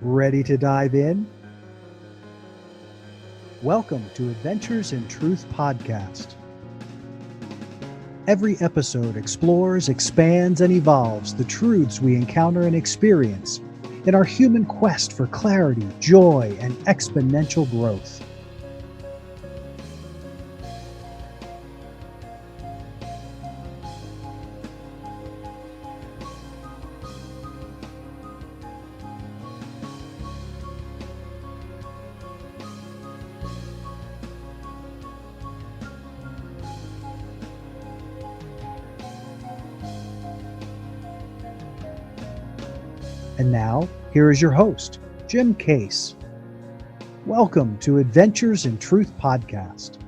Ready to dive in? Welcome to Adventures in Truth podcast. Every episode explores, expands, and evolves the truths we encounter and experience in our human quest for clarity, joy, and exponential growth. And now, here is your host, Jim Case. Welcome to Adventures in Truth podcast.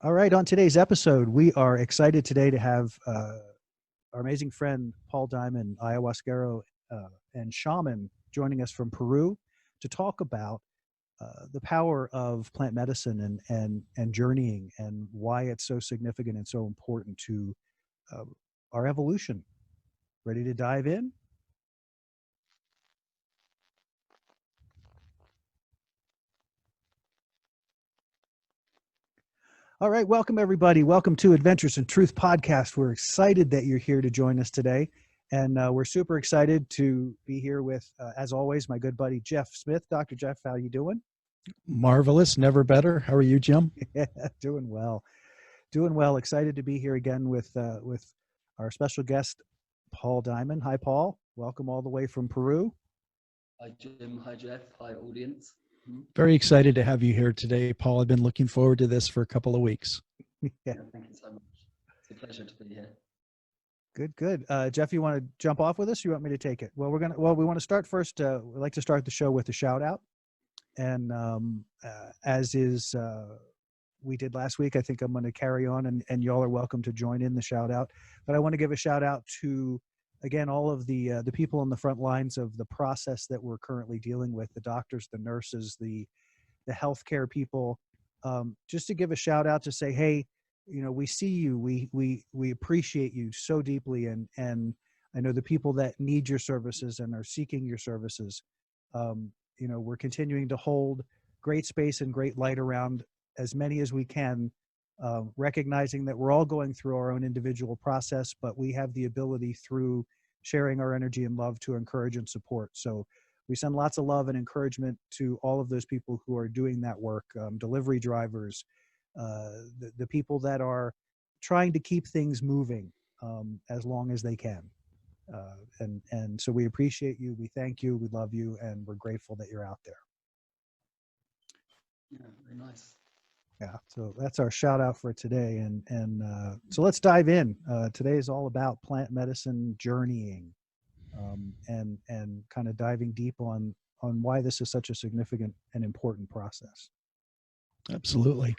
All right, on today's episode, we are excited today to have our amazing friend, Paul Diamond, Ayahuascero and Shaman, joining us from Peru to talk about the power of plant medicine and journeying, and why it's so significant and so important to our evolution. Ready to dive in? All right, welcome everybody. Welcome to Adventures in Truth podcast. We're excited that you're here to join us today, and we're super excited to be here with, as always, my good buddy Jeff Smith. Dr. Jeff, how you doing? Marvelous, never better. How are you, Jim? Yeah, doing well. Doing well. Excited to be here again with our special guest, Paul Diamond. Hi, Paul. Welcome all the way from Peru. Hi, Jim. Hi, Jeff. Hi, audience. Very excited to have you here today, Paul. I've been looking forward to this for a couple of weeks. Yeah, thank you so much. It's a pleasure to be here. Good. Jeff, you want to jump off with us? Or you want me to take it? Well, we want to start first. We like to start the show with a shout out, and as is we did last week, I think I'm going to carry on, and y'all are welcome to join in the shout out. But I want to give a shout out to, again, all of the people on the front lines of the process that we're currently dealing with, the doctors, the nurses, the healthcare people, just to give a shout out to say, hey, we see you, we appreciate you so deeply, and I know the people that need your services and are seeking your services. We're continuing to hold great space and great light around as many as we can, recognizing that we're all going through our own individual process, but we have the ability through sharing our energy and love to encourage and support. So we send lots of love and encouragement to all of those people who are doing that work, delivery drivers, the people that are trying to keep things moving as long as they can. And so we appreciate you, we thank you, we love you, and we're grateful that you're out there. Yeah, very nice. Yeah, so that's our shout out for today, and so let's dive in. Today is all about plant medicine journeying, and kind of diving deep on why this is such a significant and important process. Absolutely.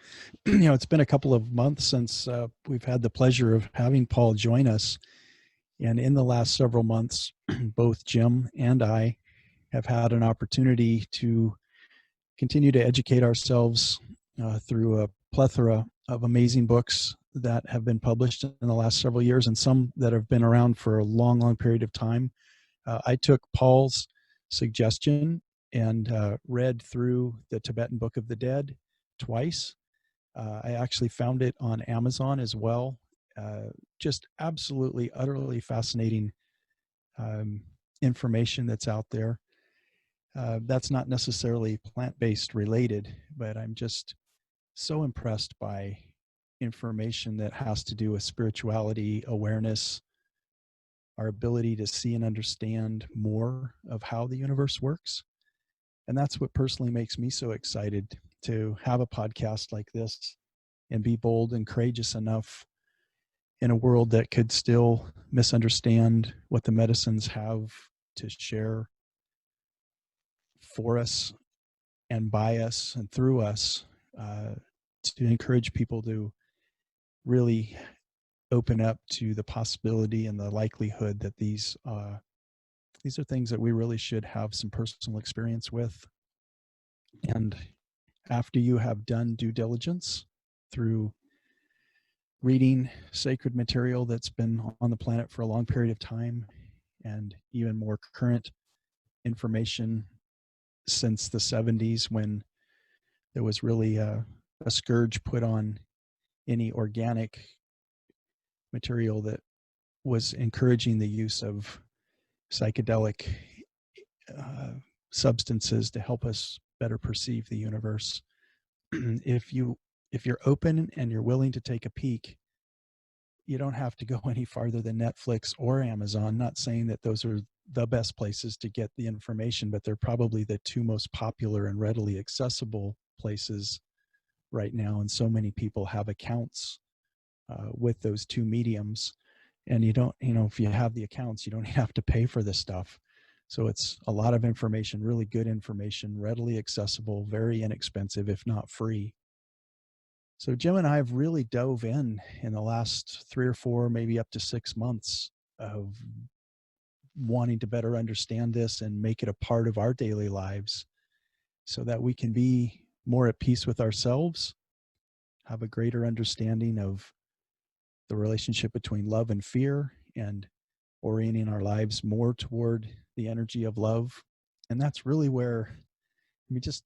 It's been a couple of months since we've had the pleasure of having Paul join us, and in the last several months, both Jim and I have had an opportunity to continue to educate ourselves through a plethora of amazing books that have been published in the last several years, and some that have been around for a long period of time. I took Paul's suggestion and read through the Tibetan Book of the Dead twice. I actually found it on Amazon as well. Just absolutely, utterly fascinating information that's out there. That's not necessarily plant-based related, but I'm just so impressed by information that has to do with spirituality, awareness, our ability to see and understand more of how the universe works. And that's what personally makes me so excited to have a podcast like this and be bold and courageous enough in a world that could still misunderstand what the medicines have to share for us and by us and through us, to encourage people to really open up to the possibility and the likelihood that these are things that we really should have some personal experience with. And after you have done due diligence through reading sacred material that's been on the planet for a long period of time, and even more current information since the 70s, when there was really a scourge put on any organic material that was encouraging the use of psychedelic substances to help us better perceive the universe. If you're open and you're willing to take a peek, you don't have to go any farther than Netflix or Amazon. Not saying that those are the best places to get the information, but they're probably the two most popular and readily accessible places right now. And so many people have accounts with those two mediums. And you don't, if you have the accounts, you don't have to pay for this stuff. So it's a lot of information, really good information, readily accessible, very inexpensive, if not free. So Jim and I have really dove in the last 3 or 4, maybe up to 6 months of wanting to better understand this and make it a part of our daily lives so that we can be more at peace with ourselves, have a greater understanding of the relationship between love and fear, and orienting our lives more toward the energy of love. And that's really where, just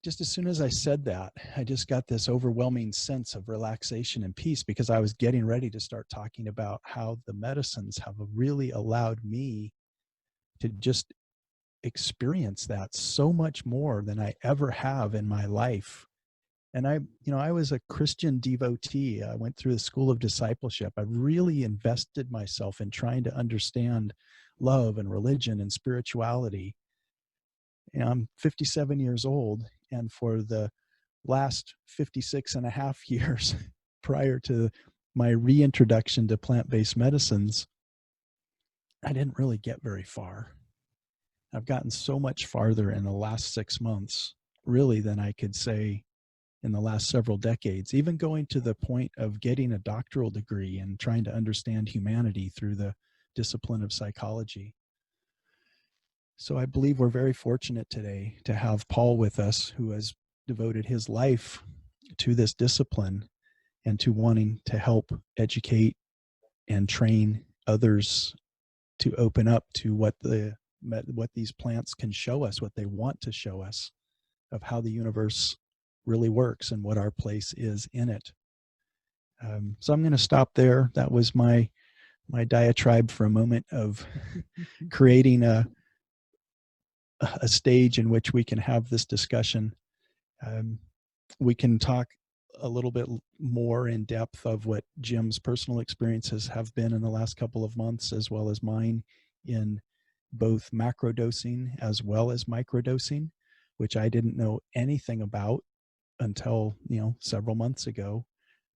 as soon as I said that, I just got this overwhelming sense of relaxation and peace, because I was getting ready to start talking about how the medicines have really allowed me to just experience that so much more than I ever have in my life. And I was a Christian devotee. I went through the school of discipleship. I really invested myself in trying to understand love and religion and spirituality. And I'm 57 years old, and for the last 56 and a half years prior to my reintroduction to plant-based medicines, I didn't really get very far. I've gotten so much farther in the last 6 months, really, than I could say in the last several decades, even going to the point of getting a doctoral degree and trying to understand humanity through the discipline of psychology. So I believe we're very fortunate today to have Paul with us, who has devoted his life to this discipline and to wanting to help educate and train others to open up to what these plants can show us, what they want to show us, of how the universe really works and what our place is in it. So I'm going to stop there. That was my diatribe for a moment of creating a stage in which we can have this discussion. We can talk a little bit more in depth of what Jim's personal experiences have been in the last couple of months, as well as mine, in both macrodosing as well as microdosing, which I didn't know anything about until several months ago.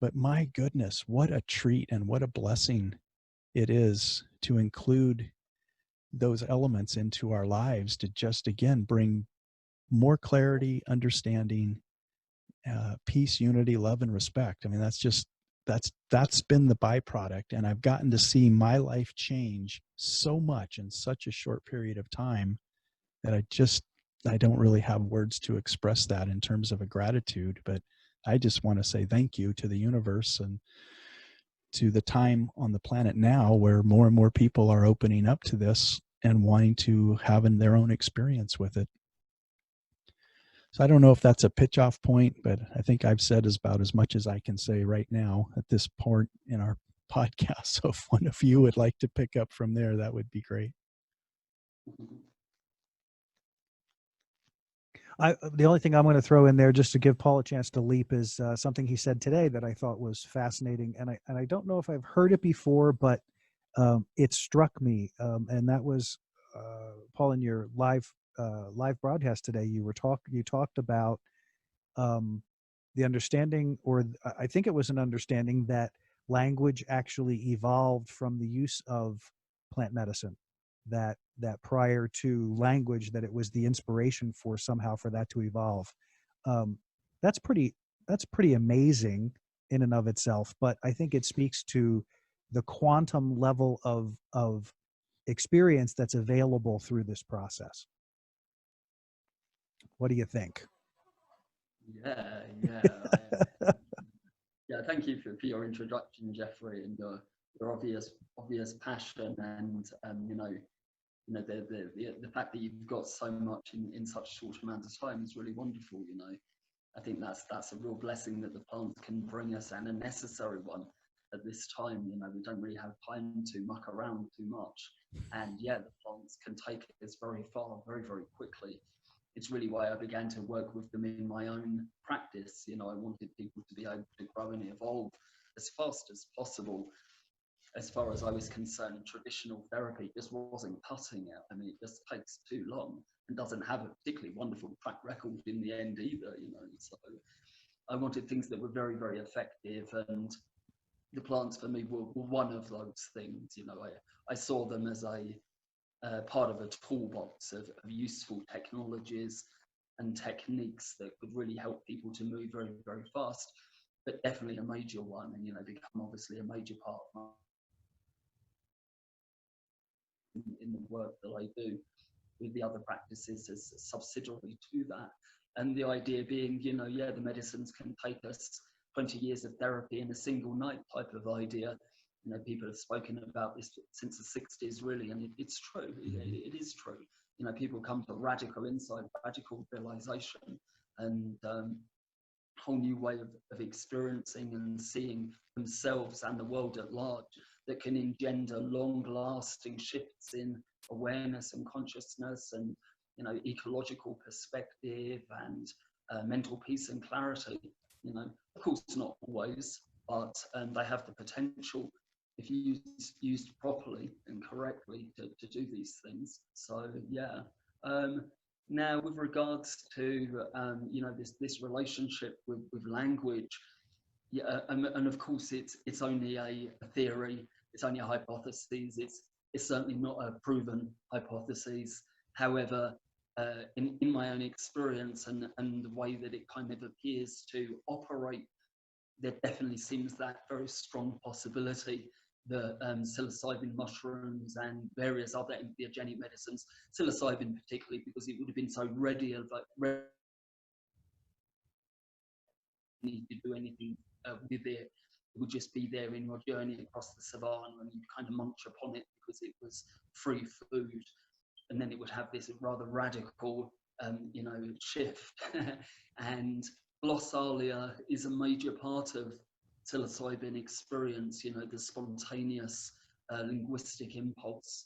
But my goodness, what a treat and what a blessing it is to include those elements into our lives, to just again bring more clarity, understanding, peace, unity, love, and respect. I mean, that's been the byproduct, and I've gotten to see my life change so much in such a short period of time that I don't really have words to express that in terms of a gratitude. But I just want to say thank you to the universe and to the time on the planet now, where more and more people are opening up to this and wanting to have their own experience with it. So I don't know if that's a pitch off point, but I think I've said about as much as I can say right now at this point in our podcast. So if one of you would like to pick up from there, that would be great. The only thing I'm going to throw in there, just to give Paul a chance to leap, is something he said today that I thought was fascinating, and I don't know if I've heard it before, but it struck me, and that was Paul, in your live broadcast today. You talked about the understanding, or I think it was an understanding, that language actually evolved from the use of plant medicine. That prior to language, that it was the inspiration for that to evolve. That's pretty amazing in and of itself. But I think it speaks to the quantum level of experience that's available through this process. What do you think? Yeah. thank you for your introduction, Jeffrey, and your obvious passion, and the fact that you've got so much in such a short amount of time is really wonderful. I think that's a real blessing that the plants can bring us, and a necessary one at this time. We don't really have time to muck around too much, and yeah, the plants can take us very far, very, very quickly. It's really why I began to work with them in my own practice. I wanted people to be able to grow and evolve as fast as possible. As far as I was concerned, traditional therapy just wasn't cutting it. I mean, it just takes too long and doesn't have a particularly wonderful track record in the end either, So I wanted things that were very, very effective, and the plants for me were one of those things. I saw them as a part of a toolbox of useful technologies and techniques that could really help people to move very, very fast, but definitely a major one, and become obviously a major part of in the work that I do with the other practices as subsidiary to that. And the idea being, the medicines can take us 20 years of therapy in a single night type of idea. People have spoken about this since the 60s, really, and it's true. It is true. People come to radical insight, radical realization, and whole new way of experiencing and seeing themselves and the world at large that can engender long-lasting shifts in awareness and consciousness and ecological perspective and mental peace and clarity. Of course, not always, but they have the potential, if used properly and correctly, to do these things. So yeah. Now, with regards to this relationship with language, yeah, and of course it's only a theory, it's only a hypothesis. It's certainly not a proven hypothesis. However, in my own experience and the way that it kind of appears to operate, there definitely seems that very strong possibility that psilocybin mushrooms and various other entheogenic medicines, psilocybin particularly, because it would have been so ready need to do anything with it. It would just be there in your journey across the savannah, and you'd kind of munch upon it because it was free food. And then it would have this rather radical, shift. And glossalia is a major part of psilocybin experience, the spontaneous linguistic impulse,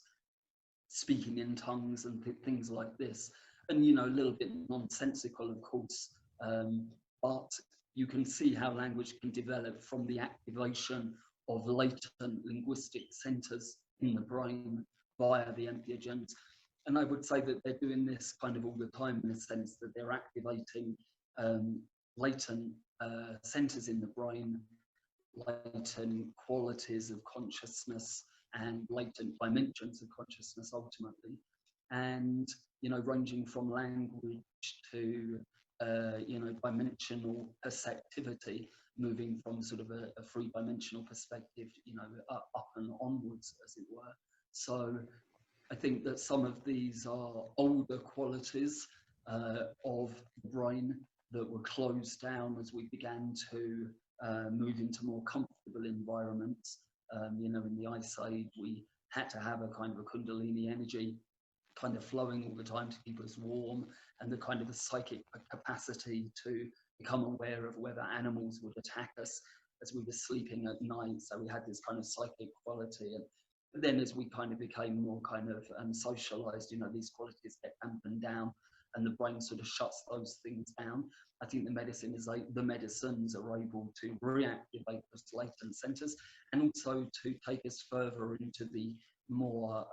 speaking in tongues and things like this. And, a little bit nonsensical, of course, but you can see how language can develop from the activation of latent linguistic centers in the brain via the entheogens. And I would say that they're doing this kind of all the time, in the sense that they're activating latent centers in the brain, latent qualities of consciousness and latent dimensions of consciousness ultimately. And, ranging from language to dimensional perceptivity, moving from sort of a three-dimensional perspective, up and onwards, as it were. So I think that some of these are older qualities of the brain that were closed down as we began to move into more comfortable environments. In the Ice Age, we had to have a kind of a Kundalini energy kind of flowing all the time to keep us warm, and the kind of a psychic capacity to become aware of whether animals would attack us as we were sleeping at night. So we had this kind of psychic quality. And then as we kind of became more kind of socialized, these qualities get dampened down and the brain sort of shuts those things down. I think the medicines are able to reactivate those latent centers, and also to take us further into the more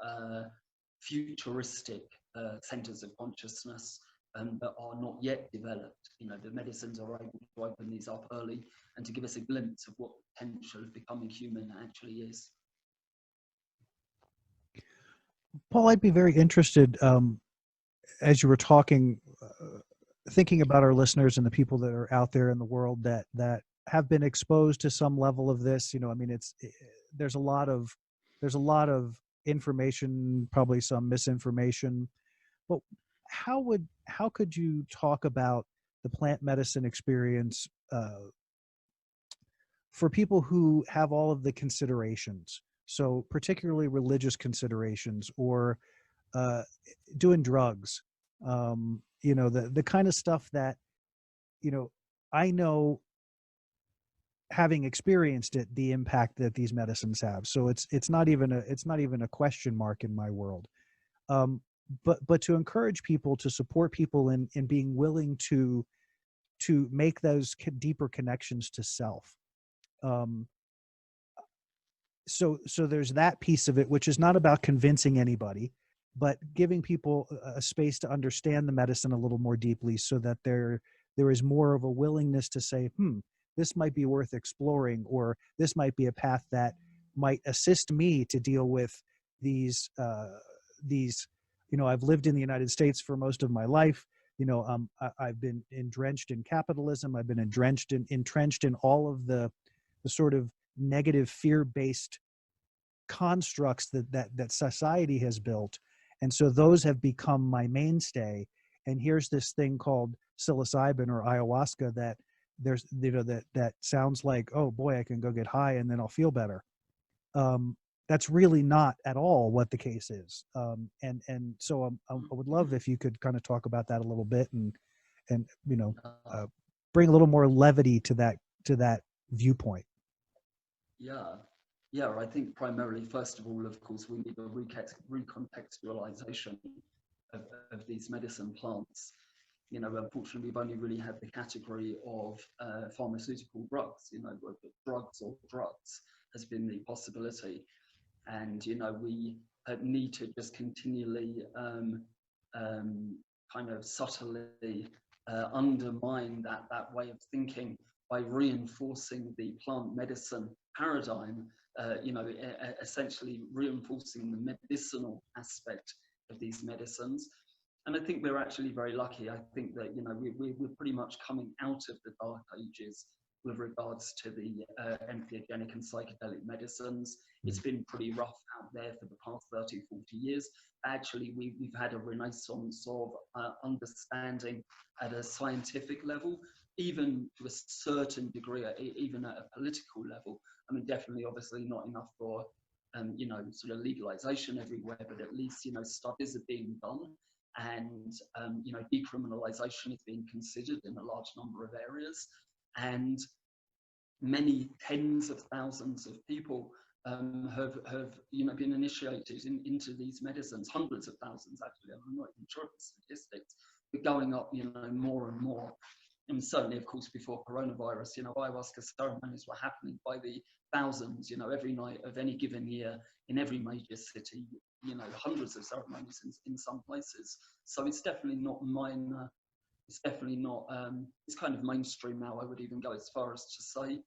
futuristic centers of consciousness that are not yet developed. The medicines are able to open these up early and to give us a glimpse of what the potential of becoming human actually is. Paul, I'd be very interested, as you were talking, thinking about our listeners and the people that are out there in the world that have been exposed to some level of this. There's a lot of information, probably some misinformation, but how could you talk about the plant medicine experience for people who have all of the considerations, so particularly religious considerations or doing drugs, you know, the kind of stuff that, you know, I know, having experienced it, the impact that these medicines have. So it's not even a question mark in my world. But to encourage people, to support people in being willing to make those deeper connections to self. So there's that piece of it, which is not about convincing anybody, but giving people a space to understand the medicine a little more deeply, so that there is more of a willingness to say, this might be worth exploring, or this might be a path that might assist me to deal with these, you know, I've lived in the United States for most of my life. You know, I've been entrenched in capitalism. I've been entrenched in all of the sort of negative fear-based constructs that society has built. And so those have become my mainstay. And here's this thing called psilocybin or ayahuasca that there's, you know, that sounds like, oh boy, I can go get high and then I'll feel better. That's really not at all what the case is. And so I would love if you could kind of talk about that a little bit and you know, bring a little more levity to that viewpoint. Yeah, I think primarily, first of all, of course, we need a recontextualization of these medicine plants. You know, unfortunately, we've only really had the category of pharmaceutical drugs. You know, drugs has been the possibility. And, you know, we need to just continually kind of subtly undermine that way of thinking by reinforcing the plant medicine paradigm, you know, essentially reinforcing the medicinal aspect of these medicines. And I think we're actually very lucky. I think that, you know, we're pretty much coming out of the dark ages with regards to the entheogenic and psychedelic medicines. It's been pretty rough out there for the past 30, 40 years. Actually, we've had a renaissance of understanding at a scientific level, even to a certain degree, even at a political level. I mean, definitely, obviously not enough for, you know, sort of legalization everywhere, but at least, you know, studies are being done. And, you know, decriminalization is being considered in a large number of areas. And many tens of thousands of people have you know, been initiated into these medicines, hundreds of thousands actually. I'm not even sure of the statistics, but going up, you know, more and more. And certainly, of course, before coronavirus, you know, ayahuasca ceremonies were happening by the thousands, you know, every night of any given year in every major city, you know, hundreds of ceremonies in some places. So it's definitely not minor. It's definitely not, it's kind of mainstream now, I would even go as far as to say,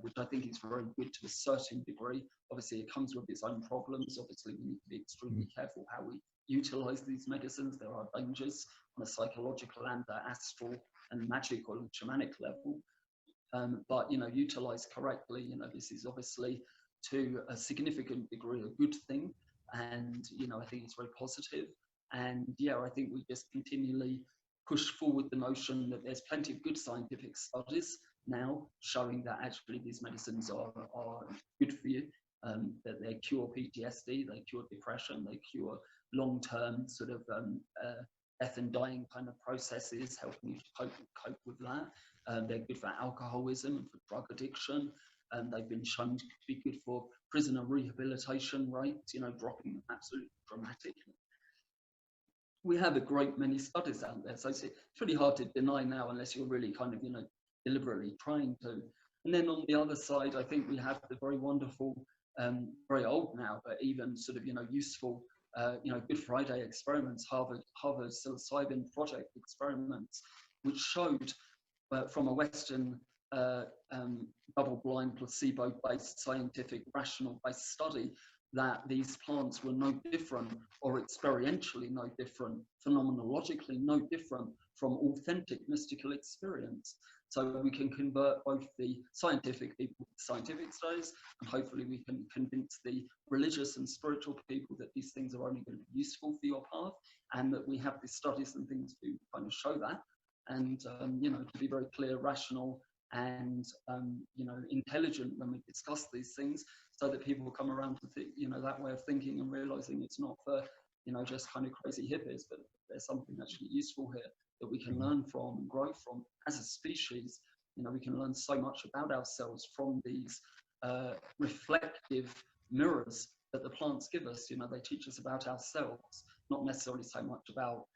which I think is very good to a certain degree. Obviously, it comes with its own problems. Obviously, we need to be extremely careful how we utilize these medicines. There are dangers on a psychological and astral and magical and shamanic level. But, you know, utilized correctly, you know, this is obviously to a significant degree a good thing. And, you know, I think it's very positive. And yeah, I think we just continually push forward the notion that there's plenty of good scientific studies now showing that actually these medicines are good for you, that they cure PTSD, they cure depression, they cure long-term sort of death and dying kind of processes, helping you to cope with that. They're good for alcoholism and for drug addiction. They've been shown to be good for prisoner rehabilitation rates, you know, dropping absolutely dramatically. We have a great many studies out there, so it's pretty hard to deny now unless you're really kind of, you know, deliberately trying to. And then on the other side, I think we have the very wonderful, very old now, but even sort of, you know, useful, you know, Good Friday experiments, Harvard psilocybin project experiments, which showed from a Western double-blind, placebo-based, scientific, rational-based study that these plants were no different, or experientially no different, phenomenologically no different from authentic mystical experience. So we can convert both the scientific people to scientific studies, and hopefully we can convince the religious and spiritual people that these things are only going to be useful for your path, and that we have these studies and things to kind of show that. And, you know, to be very clear, rational and you know, intelligent when we discuss these things, so that people will come around to think, you know, that way of thinking and realizing it's not for, you know, just kind of crazy hippies, but there's something actually useful here that we can learn from and grow from as a species. You know, we can learn so much about ourselves from these reflective mirrors that the plants give us. You know, they teach us about ourselves, not necessarily so much about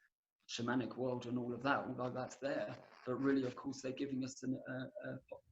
shamanic world and all of that, although that's there, but really, of course, they're giving us an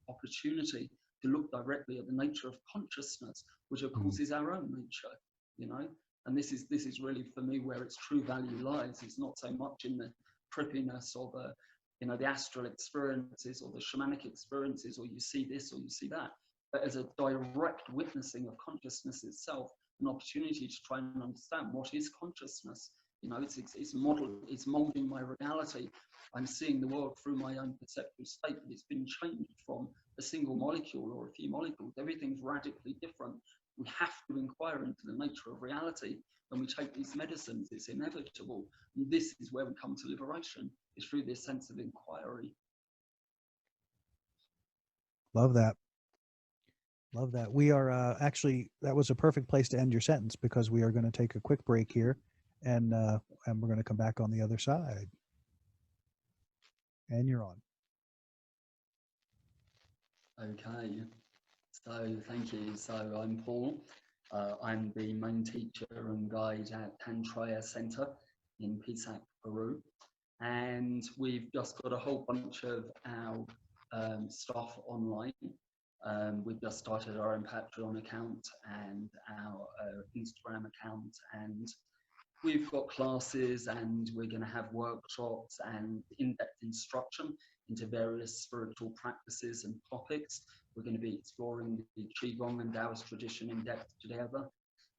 opportunity to look directly at the nature of consciousness, which of course is our own nature, you know. And this is really, for me, where its true value lies. It's not so much in the trippiness or the, you know, the astral experiences or the shamanic experiences, or you see this or you see that, but as a direct witnessing of consciousness itself, an opportunity to try and understand what is consciousness. You know, it's molding my reality. I'm seeing the world through my own perceptual state, but it's been changed from a single molecule or a few molecules. Everything's radically different. We have to inquire into the nature of reality. When we take these medicines, it's inevitable. And this is where we come to liberation, is through this sense of inquiry. Love that. Love that. We are actually, that was a perfect place to end your sentence, because we are going to take a quick break here, and we're going to come back on the other side. And you're on. Okay, so thank you. So I'm Paul. I'm the main teacher and guide at Tantric Center in Pisac, Peru. And we've just got a whole bunch of our stuff online. We've just started our own Patreon account and our Instagram account, and we've got classes, and we're going to have workshops and in-depth instruction into various spiritual practices and topics. We're going to be exploring the Qigong and Daoist tradition in depth together.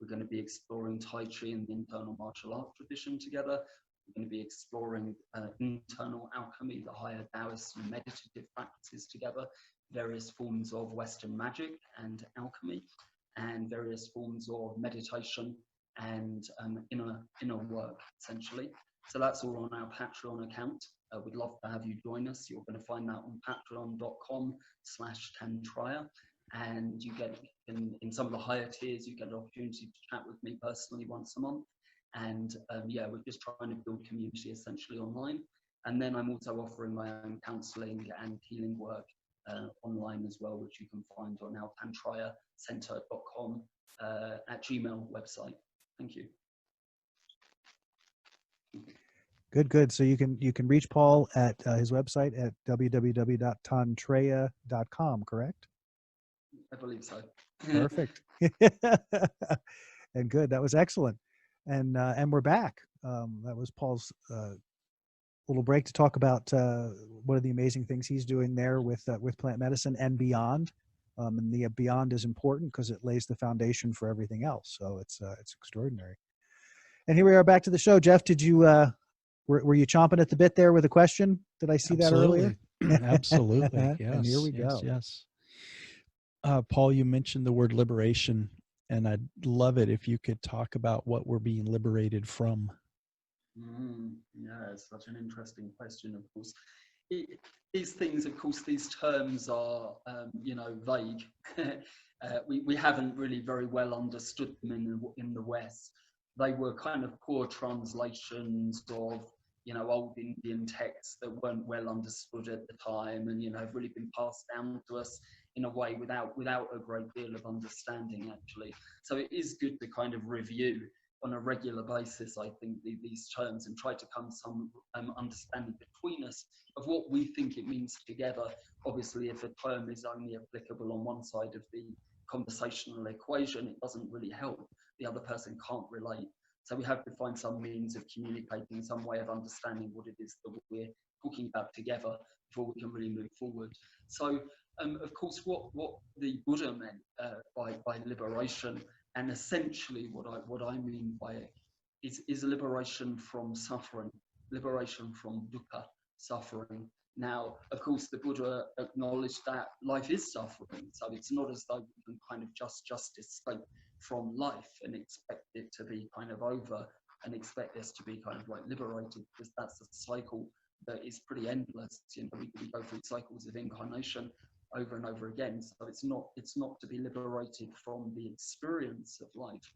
We're going to be exploring Tai Chi and the internal martial art tradition together. We're going to be exploring internal alchemy, the higher Daoist and meditative practices together, various forms of Western magic and alchemy, and various forms of meditation and inner work, essentially. So that's all on our Patreon account. We'd love to have you join us. You're going to find that on patreon.com/Tantric, and you get, in some of the higher tiers, you get an opportunity to chat with me personally once a month. And yeah, we're just trying to build community essentially online. And then I'm also offering my own counseling and healing work online as well, which you can find on our tantriacenter.com at Gmail website. Thank you. Good. So you can reach Paul at his website at www.tantrea.com, correct? I believe so. Perfect. And good. That was excellent. And we're back. That was Paul's little break to talk about one of the amazing things he's doing there with plant medicine and beyond. And the beyond is important because it lays the foundation for everything else. So it's extraordinary. And here we are back to the show. Jeff, did you were you chomping at the bit there with a question? Did I see Absolutely. that earlier? Absolutely. Yes. And here we go. Yes. Paul, you mentioned the word liberation, and I'd love it if you could talk about what we're being liberated from. Yeah, it's such an interesting question, of course. These things, of course, these terms are, you know, vague. We haven't really very well understood them in the West. They were kind of poor translations of, you know, old Indian texts that weren't well understood at the time, and, you know, have really been passed down to us in a way without a great deal of understanding, actually. So it is good to kind of review on a regular basis, I think, these terms, and try to come to some understanding between us of what we think it means together. Obviously, if a term is only applicable on one side of the conversational equation, it doesn't really help. The other person can't relate. So we have to find some means of communicating, some way of understanding what it is that we're talking about together before we can really move forward. So, of course, what the Buddha meant by liberation, and essentially what I mean by it, is liberation from suffering, liberation from dukkha, suffering. Now, of course, the Buddha acknowledged that life is suffering, so it's not as though we can kind of just escape from life and expect it to be kind of over and expect us to be kind of like liberated, because that's a cycle that is pretty endless. You know, we go through cycles of incarnation over and over again. So it's not to be liberated from the experience of life.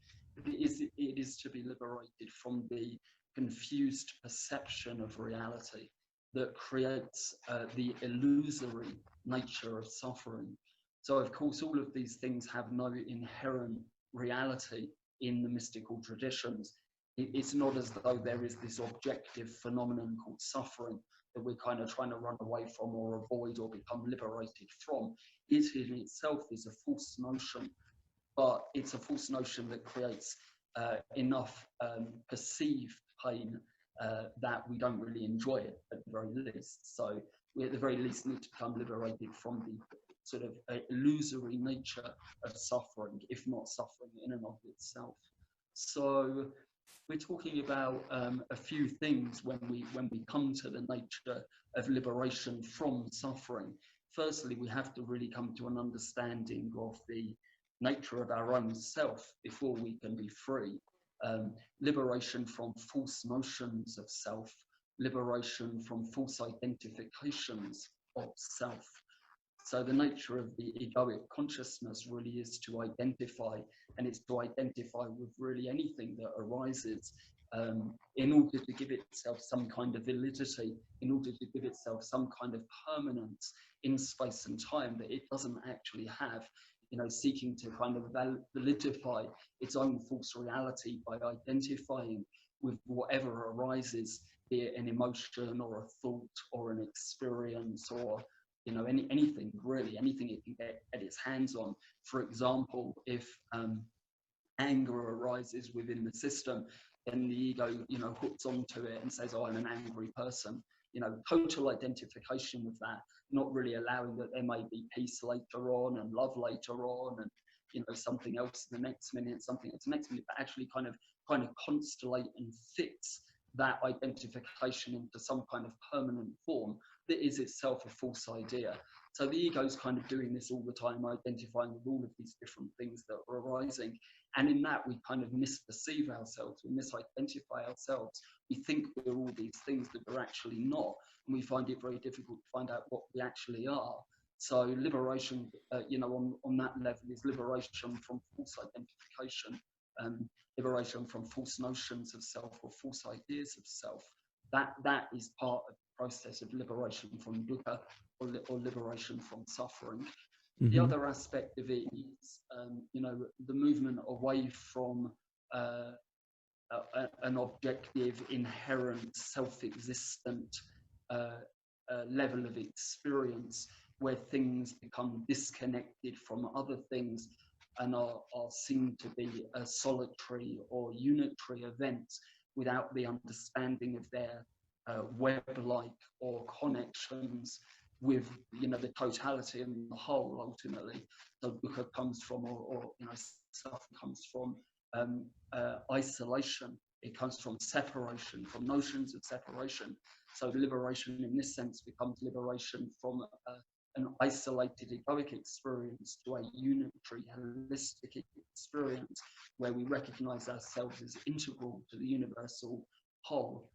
It is to be liberated from the confused perception of reality that creates the illusory nature of suffering. So of course, all of these things have no inherent reality in the mystical traditions. It's not as though there is this objective phenomenon called suffering that we're kind of trying to run away from or avoid or become liberated from. It in itself is a false notion, but it's a false notion that creates enough perceived pain that we don't really enjoy it at the very least. So we at the very least need to become liberated from the sort of illusory nature of suffering, if not suffering in and of itself. So we're talking about a few things when we come to the nature of liberation from suffering. Firstly, we have to really come to an understanding of the nature of our own self before we can be free. Liberation from false notions of self, liberation from false identifications of self. So the nature of the egoic consciousness really is to identify, and it's to identify with really anything that arises in order to give itself some kind of validity, in order to give itself some kind of permanence in space and time that it doesn't actually have, you know, seeking to kind of validify its own false reality by identifying with whatever arises, be it an emotion or a thought or an experience or, you know, anything really, anything it can get its hands on. For example, if anger arises within the system, then the ego, you know, hooks onto it and says, oh, I'm an angry person. You know, total identification with that, not really allowing that there may be peace later on and love later on and, you know, something else the next minute, something else the next minute, but actually kind of constellate and fix that identification into some kind of permanent form that is itself a false idea. So the ego's kind of doing this all the time, identifying with all of these different things that are arising. And in that, we kind of misperceive ourselves, we misidentify ourselves. We think we're all these things that we're actually not. And we find it very difficult to find out what we actually are. So liberation, you know, on that level is liberation from false identification, liberation from false notions of self or false ideas of self. That is part of the process of liberation from dukkha or liberation from suffering. Mm-hmm. The other aspect of it is, you know, the movement away from an objective, inherent, self-existent level of experience where things become disconnected from other things and are seen to be a solitary or unitary events without the understanding of their web-like or connections with, you know, the totality and the whole. Ultimately, the dukkha comes from, or you know, stuff comes from isolation. It comes from separation, from notions of separation. So liberation in this sense becomes liberation from an isolated egoic experience to a unitary, holistic experience where we recognize ourselves as integral to the universal whole,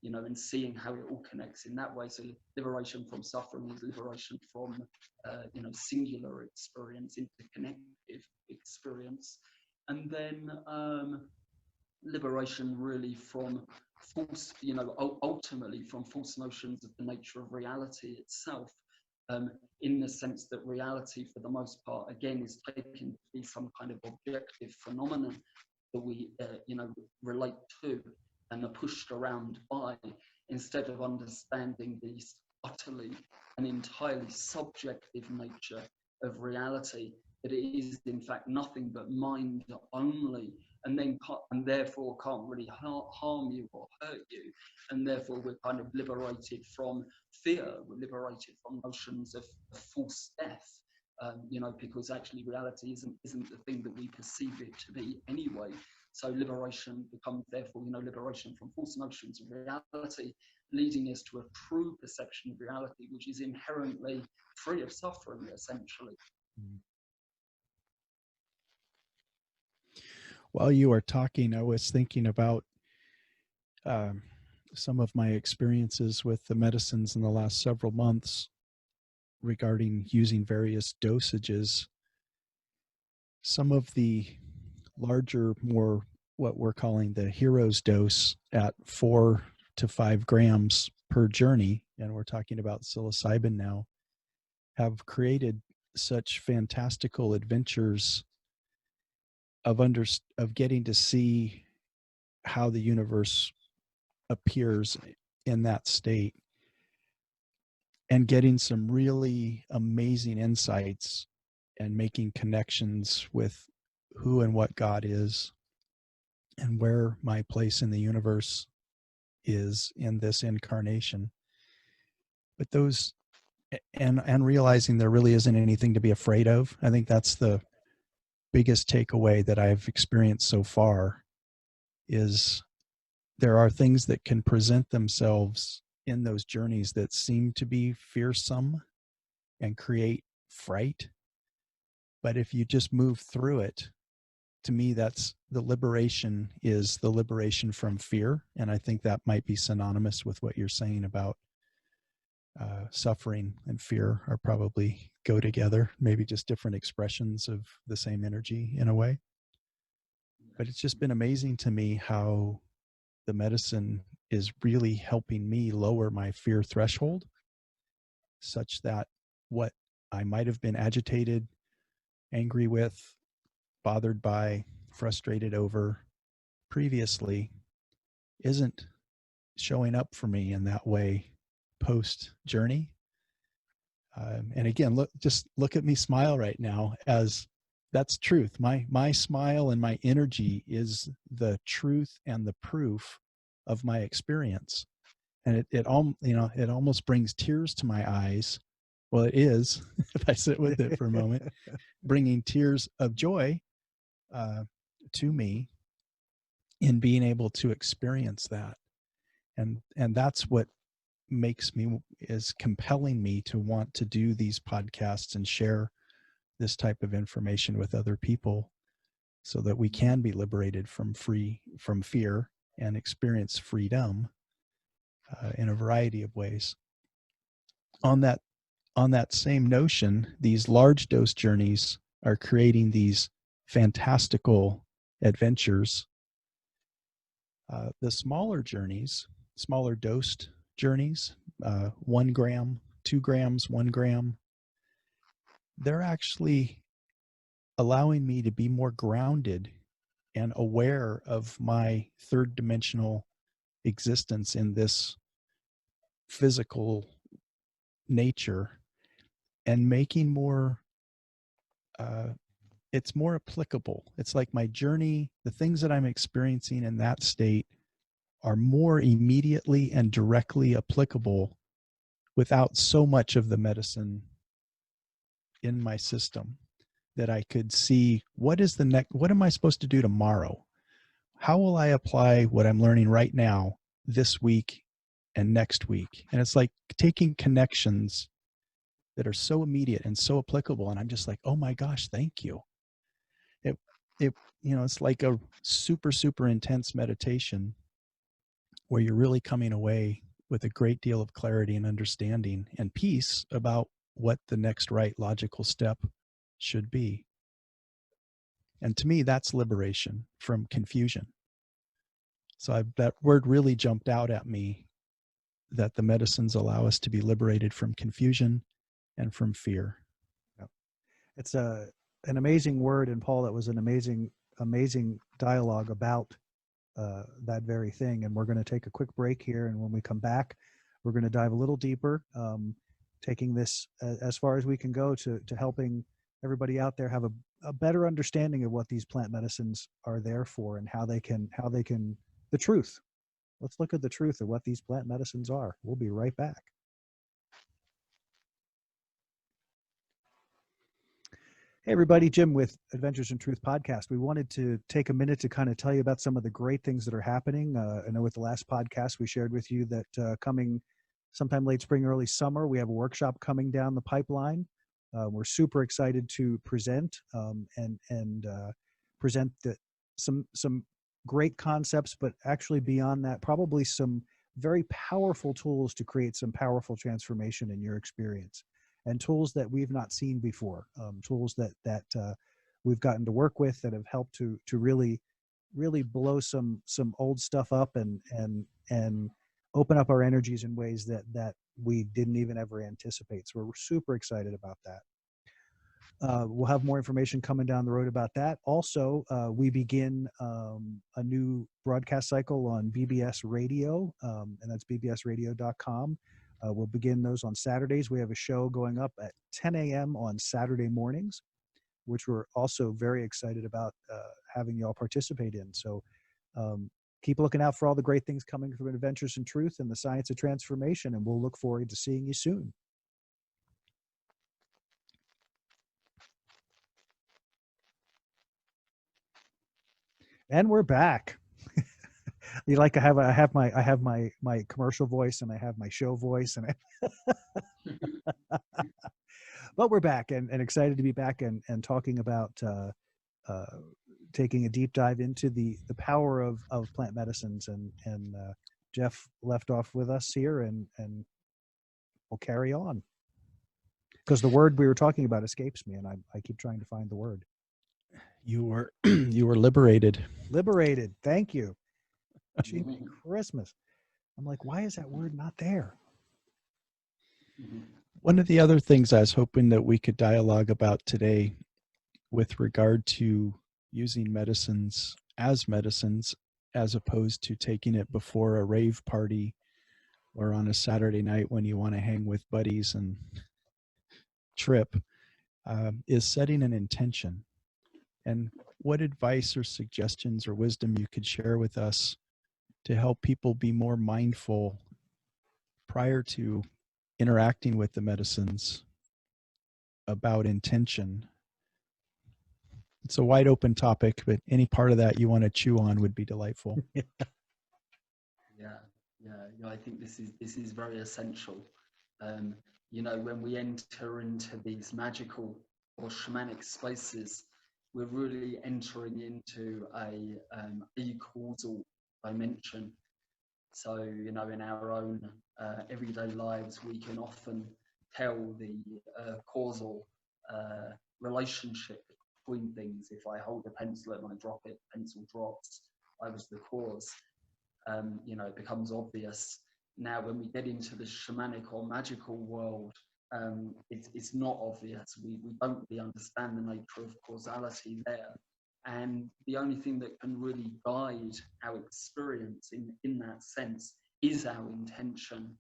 you know, and seeing how it all connects in that way. So liberation from suffering is liberation from, you know, singular experience, interconnective experience. And then liberation really from false, you know, ultimately from false notions of the nature of reality itself. In the sense that reality, for the most part, again, is taken to be some kind of objective phenomenon that we, you know, relate to and are pushed around by, instead of understanding the utterly and entirely subjective nature of reality, that it is in fact nothing but mind only, and therefore can't really harm you or hurt you, and therefore we're kind of liberated from fear, we're liberated from notions of false death, you know, because actually reality isn't the thing that we perceive it to be anyway. So liberation becomes therefore, you know, liberation from false notions of reality, leading us to a true perception of reality, which is inherently free of suffering, essentially. While you were talking, I was thinking about some of my experiences with the medicines in the last several months. regarding using various dosages. Some of the larger, more what we're calling the hero's dose at 4 to 5 grams per journey, and we're talking about psilocybin now, have created such fantastical adventures of getting to see how the universe appears in that state, and getting some really amazing insights and making connections with who and what God is and where my place in the universe is in this incarnation. But those, and realizing there really isn't anything to be afraid of. I think that's the biggest takeaway that I've experienced so far, is there are things that can present themselves in those journeys that seem to be fearsome and create fright. But if you just move through it, to me, that's the liberation, is the liberation from fear. And I think that might be synonymous with what you're saying about suffering and fear are probably go together, maybe just different expressions of the same energy in a way. But it's just been amazing to me how the medicine is really helping me lower my fear threshold, such that what I might have been agitated, angry with, bothered by, frustrated over previously isn't showing up for me in that way post journey. And again, just look at me smile right now, as that's truth. My smile and my energy is the truth and the proof of my experience. And it almost brings tears to my eyes. Well, it is, if I sit with it for a moment, bringing tears of joy to me in being able to experience that. And that's what is compelling me to want to do these podcasts and share this type of information with other people, so that we can be liberated from fear and experience freedom in a variety of ways. On that same notion, these large dose journeys are creating these fantastical adventures. The smaller journeys, smaller dosed journeys, 1 gram, 2 grams, 1 gram, they're actually allowing me to be more grounded and aware of my third dimensional existence in this physical nature, and making more, it's more applicable. It's like my journey, the things that I'm experiencing in that state are more immediately and directly applicable without so much of the medicine in my system, that I could see what am I supposed to do tomorrow? How will I apply what I'm learning right now, this week and next week? And it's like taking connections that are so immediate and so applicable. And I'm just like, oh my gosh, thank you. It's like a super, super intense meditation where you're really coming away with a great deal of clarity and understanding and peace about what the next right logical step should be. And to me, that's liberation from confusion. So that word really jumped out at me, that the medicines allow us to be liberated from confusion and from fear. It's an amazing word, and Paul, that was an amazing dialogue about that very thing. And we're going to take a quick break here, and when we come back, we're going to dive a little deeper, taking this as far as we can go to helping everybody out there have a better understanding of what these plant medicines are there for, and how they can the truth. Let's look at the truth of what these plant medicines are. We'll be right back. Hey everybody, Jim with Adventures in Truth podcast. We wanted to take a minute to kind of tell you about some of the great things that are happening. I know with the last podcast we shared with you that coming sometime late spring, early summer, we have a workshop coming down the pipeline. We're super excited to present and present some great concepts, but actually beyond that, probably some very powerful tools to create some powerful transformation in your experience. and tools that we've not seen before, tools that we've gotten to work with that have helped to really blow some old stuff up and open up our energies in ways that we didn't even ever anticipate. So we're super excited about that. We'll have more information coming down the road about that. Also, we begin a new broadcast cycle on BBS Radio, and that's bbsradio.com. We'll begin those on Saturdays. We have a show going up at 10 a.m. on Saturday mornings, which we're also very excited about having y'all participate in. So keep looking out for all the great things coming from Adventures in Truth and the Science of Transformation, and we'll look forward to seeing you soon. And we're back. You like I have my commercial voice and I have my show voice and but we're back and excited to be back and talking about taking a deep dive into the power of plant medicines, and Jeff left off with us here and we'll carry on because the word we were talking about escapes me and I keep trying to find the word. You were liberated. Liberated. Thank you. Gee, Christmas. I'm like, why is that word not there? One of the other things I was hoping that we could dialogue about today with regard to using medicines as opposed to taking it before a rave party or on a Saturday night when you want to hang with buddies and trip, is setting an intention. And what advice or suggestions or wisdom you could share with us to help people be more mindful prior to interacting with the medicines about intention. It's a wide open topic, but any part of that you want to chew on would be delightful. Yeah, I think this is very essential. When we enter into these magical or shamanic spaces, we're really entering into a causal dimension. So, in our own everyday lives, we can often tell the causal relationship between things. If I hold a pencil and I drop it, the pencil drops, I was the cause. It becomes obvious. Now, when we get into the shamanic or magical world, it's not obvious. We don't really understand the nature of causality there. And the only thing that can really guide our experience in that sense is our intention.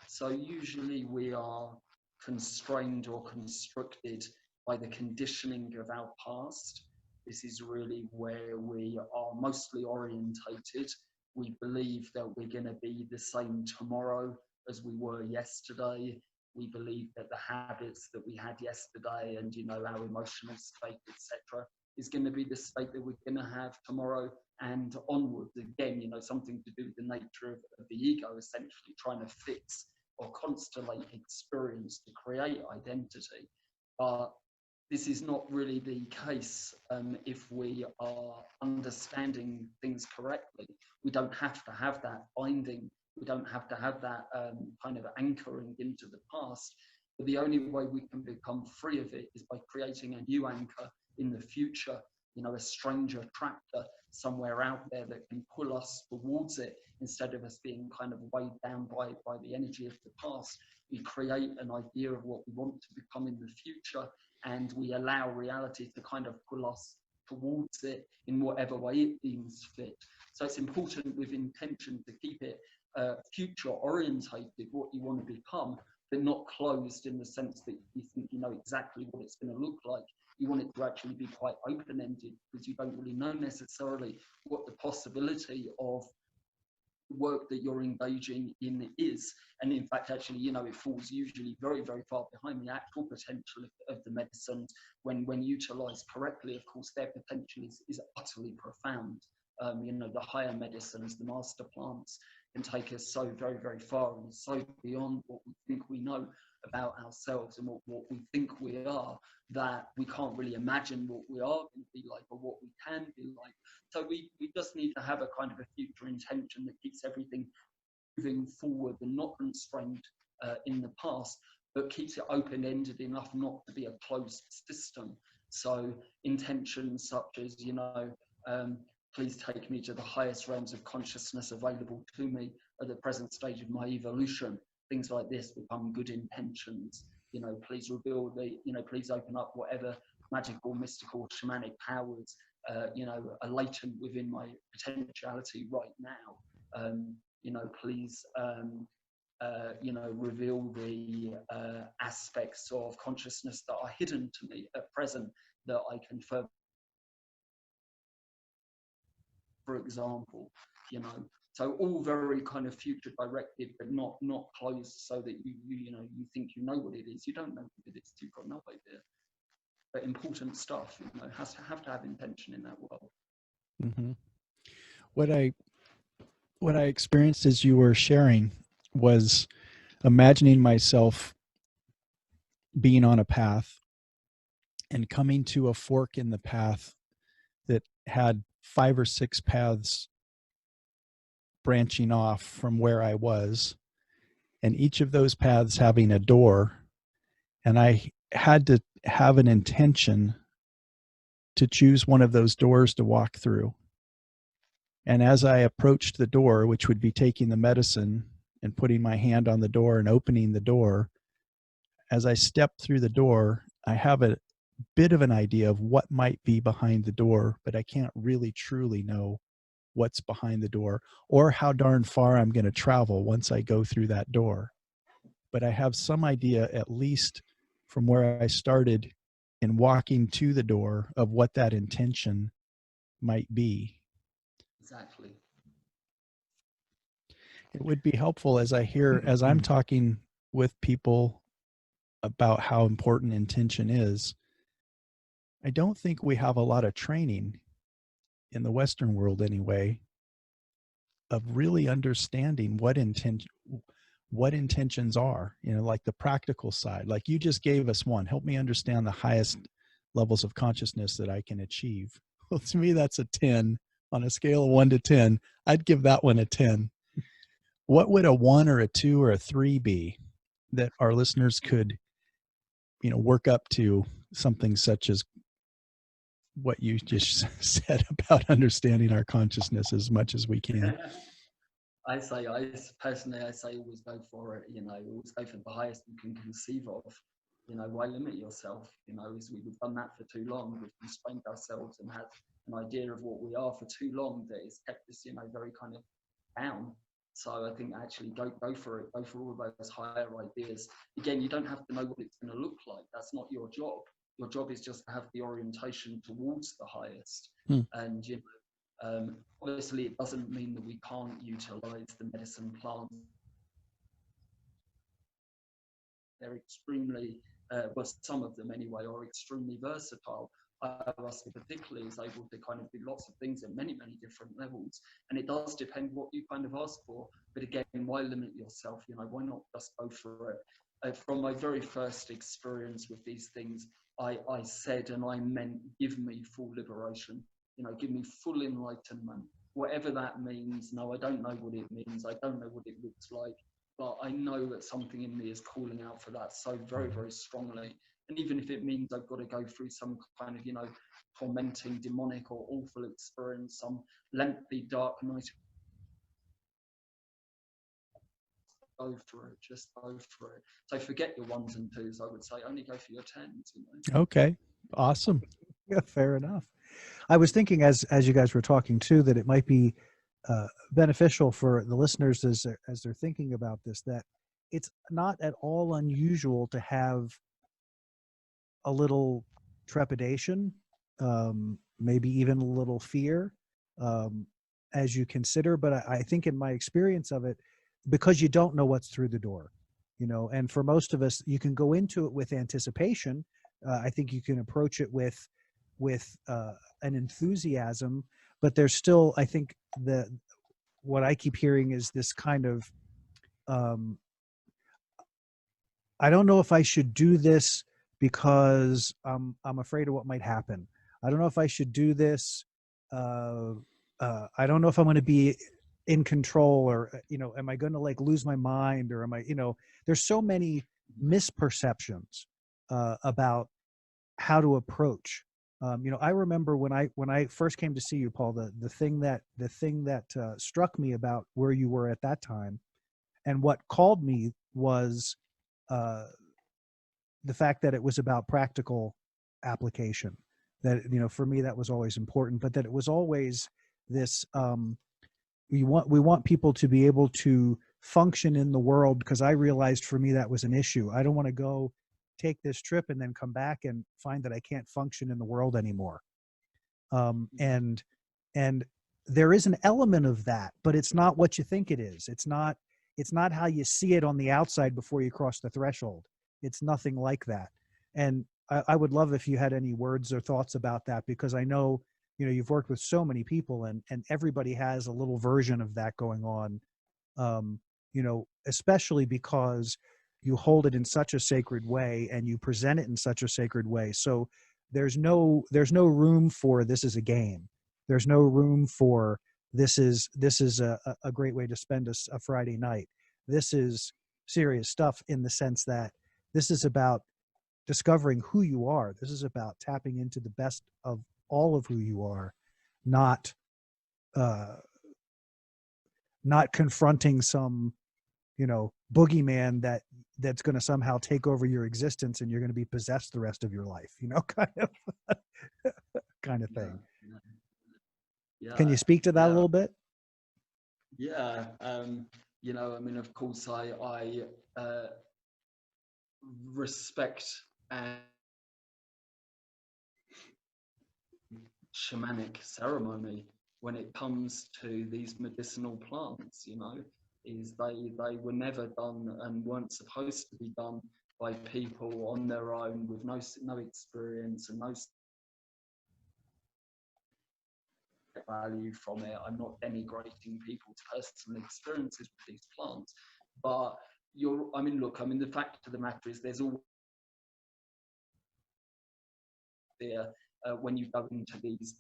So usually we are constrained or constricted by the conditioning of our past. This is really where we are mostly orientated. We believe that we're going to be the same tomorrow as we were yesterday. We believe that the habits that we had yesterday and, our emotional state, etc., is going to be the state that we're going to have tomorrow and onwards. Again, something to do with the nature of the ego, essentially trying to fix or constellate experience to create identity. But this is not really the case if we are understanding things correctly. We don't have to have that binding. We don't have to have that kind of anchoring into the past. But the only way we can become free of it is by creating a new anchor in the future, a stranger attractor somewhere out there that can pull us towards it instead of us being kind of weighed down by the energy of the past. We create an idea of what we want to become in the future, and we allow reality to kind of pull us towards it in whatever way it deems fit. So it's important with intention to keep it future orientated, what you want to become, but not closed in the sense that you think you know exactly what it's going to look like. You want it to actually be quite open-ended because you don't really know necessarily what the possibility of work that you're engaging in is. And in fact, actually, it falls usually very, very far behind the actual potential of the medicines. When utilized correctly, of course, their potential is utterly profound. The higher medicines, the master plants, can take us so very, very far and so beyond what we think we know about ourselves and what we think we are, that we can't really imagine what we are going to be like or what we can be like. So we just need to have a kind of a future intention that keeps everything moving forward and not constrained in the past, but keeps it open-ended enough not to be a closed system. So intentions such as, you know, please take me to the highest realms of consciousness available to me at the present stage of my evolution. Things like this become good intentions. You know, please reveal the, you know, please open up whatever magical, mystical, shamanic powers, you know, are latent within my potentiality right now. You know, please, you know, reveal the aspects of consciousness that are hidden to me at present that I can further, for example, you know. So all very kind of future directed, but not closed, so that you know, you think you know what it is. You don't know what it is. You've got no idea. But important stuff, you know, has to have intention in that world. Mm-hmm. What I experienced as you were sharing was imagining myself being on a path and coming to a fork in the path that had 5 or 6 paths branching off from where I was, and each of those paths having a door, and I had to have an intention to choose one of those doors to walk through. And as I approached the door, which would be taking the medicine and putting my hand on the door and opening the door, as I stepped through the door, I have a bit of an idea of what might be behind the door, but I can't really truly know what's behind the door or how darn far I'm going to travel once I go through that door. But I have some idea, at least from where I started in walking to the door, of what that intention might be. Exactly. It would be helpful as I'm talking with people about how important intention is. I don't think we have a lot of training in the Western world anyway of really understanding what intentions are, you know, like the practical side. Like you just gave us one. Help me understand the highest levels of consciousness that I can achieve. Well, to me, that's a 10 on a scale of 1 to 10. I'd give that one a 10. What would a 1 or a 2 or a 3 be that our listeners could, you know, work up to something such as what you just said about understanding our consciousness as much as we can? I personally say always go for it, you know, always go for the highest you can conceive of. You know, why limit yourself? You know, as we've done that for too long. We've constrained ourselves and had an idea of what we are for too long that has kept us, you know, very kind of down. So I think actually go for it. Go for all of those higher ideas. Again, you don't have to know what it's going to look like. That's not your job. Your job is just to have the orientation towards the highest. And, you know, obviously it doesn't mean that we can't utilize the medicine plants. They're extremely, well, some of them anyway, are extremely versatile. Ayahuasca particularly is able to kind of do lots of things at many, many different levels. And it does depend what you kind of ask for. But again, why limit yourself? You know, why not just go for it? From my very first experience with these things, I said and I meant, give me full liberation. You know, give me full enlightenment. Whatever that means. No, I don't know what it means. I don't know what it looks like. But I know that something in me is calling out for that so very, very strongly. And even if it means I've got to go through some kind of, you know, tormenting, demonic or awful experience, some lengthy, dark night, go for it, just go for it. So forget your 1s and 2s, I would say. Only go for your 10s. You know? Okay, awesome. Yeah, fair enough. I was thinking as you guys were talking too, that it might be beneficial for the listeners as they're thinking about this, that it's not at all unusual to have a little trepidation, maybe even a little fear, as you consider. But I think in my experience of it, because you don't know what's through the door, you know, and for most of us, you can go into it with anticipation. I think you can approach it with an enthusiasm, but there's still, I think, what I keep hearing is this kind of, I don't know if I should do this because I'm afraid of what might happen. I don't know if I should do this. I don't know if I'm going to be in control, or, you know, am I going to like lose my mind, or am I, you know, there's so many misperceptions about how to approach. I remember when I first came to see you, Paul, the thing that struck me about where you were at that time, and what called me was the fact that it was about practical application. That for me that was always important, but that it was always this. We want people to be able to function in the world, because I realized for me that was an issue. I don't want to go take this trip and then come back and find that I can't function in the world anymore. And there is an element of that, but it's not what you think it is. It's not how you see it on the outside before you cross the threshold. It's nothing like that. And I would love if you had any words or thoughts about that, because I know, you've worked with so many people, and everybody has a little version of that going on, especially because you hold it in such a sacred way and you present it in such a sacred way. So there's no room for this is a game. There's no room for this is a great way to spend a Friday night. This is serious stuff, in the sense that this is about discovering who you are. This is about tapping into the best of all of who you are, not confronting some boogeyman that's going to somehow take over your existence, and you're going to be possessed the rest of your life, kind of thing. Yeah. Can you speak to that a little bit? Yeah. Of course, I respect and shamanic ceremony when it comes to these medicinal plants. Is they were never done and weren't supposed to be done by people on their own with no experience and no value from it. I'm not denigrating people's personal experiences with these plants, but the fact of the matter is, there's always there when you go into these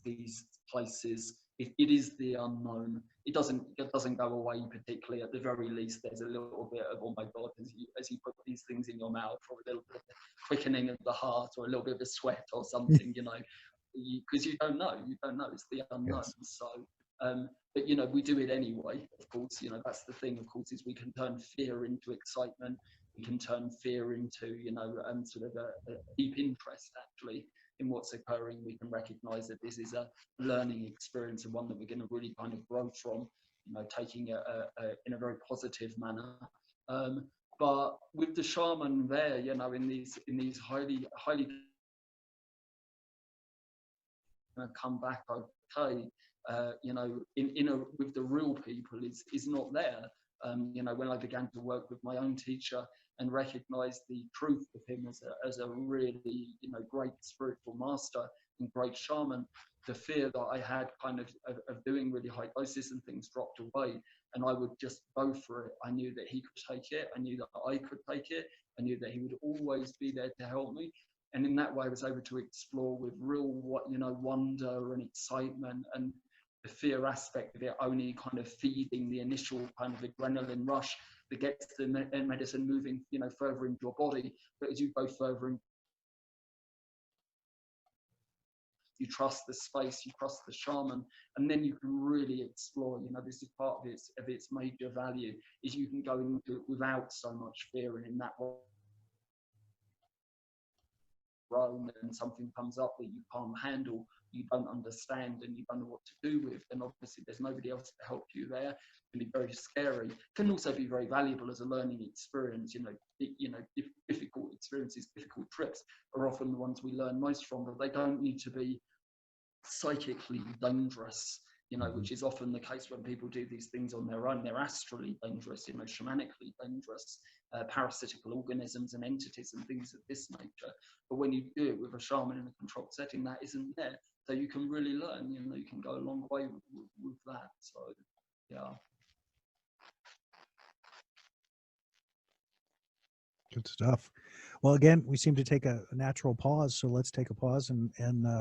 places. It is the unknown. It doesn't go away particularly. At the very least, there's a little bit of, oh my God, as you put these things in your mouth, or a little bit of quickening of the heart, or a little bit of a sweat or something, because you don't know. It's the unknown. Yes. So, but we do it anyway. Of course, that's the thing. Of course, is we can turn fear into excitement. We can turn fear into sort of a deep interest, actually, in what's occurring. We can recognize that this is a learning experience, and one that we're going to really kind of grow from, taking it in a very positive manner. But with the shaman there, in these highly come back okay, with the real people is not there. When I began to work with my own teacher and recognize the truth of him as a really great spiritual master and great shaman, the fear that I had kind of doing really high doses and things dropped away, and I would just go for it. I knew that he could take it. I knew that I could take it. I knew that he would always be there to help me. And in that way, I was able to explore with real wonder and excitement, and the fear aspect of it only kind of feeding the initial kind of adrenaline rush that gets the medicine moving, further into your body. But as you go further in, you trust the space, you trust the shaman, and then you can really explore. This is part of its major value, is you can go into it without so much fear, and in that way, and something comes up that you can't handle, you don't understand, and you don't know what to do with, then obviously there's nobody else to help you there. It can be very scary. It can also be very valuable as a learning experience. Difficult experiences, difficult trips are often the ones we learn most from, but they don't need to be psychically dangerous, which is often the case when people do these things on their own. They're astrally dangerous, shamanically dangerous, parasitical organisms and entities and things of this nature. But when you do it with a shaman in a controlled setting, that isn't there. So you can really learn, you can go a long way with that. So, yeah. Good stuff. Well, again, we seem to take a natural pause, so let's take a pause, and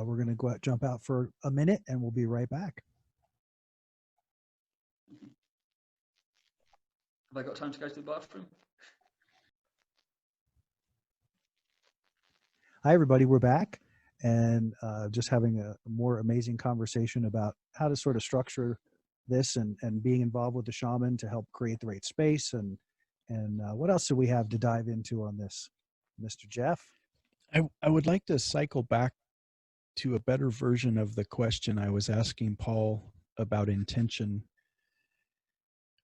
we're going to go out, jump out for a minute, and we'll be right back. Have I got time to go to the bathroom? Hi, everybody. We're back and just having a more amazing conversation about how to sort of structure this and being involved with the shaman to help create the right space. And what else do we have to dive into on this, Mr. Jeff? I would like to cycle back to a better version of the question I was asking Paul about intention.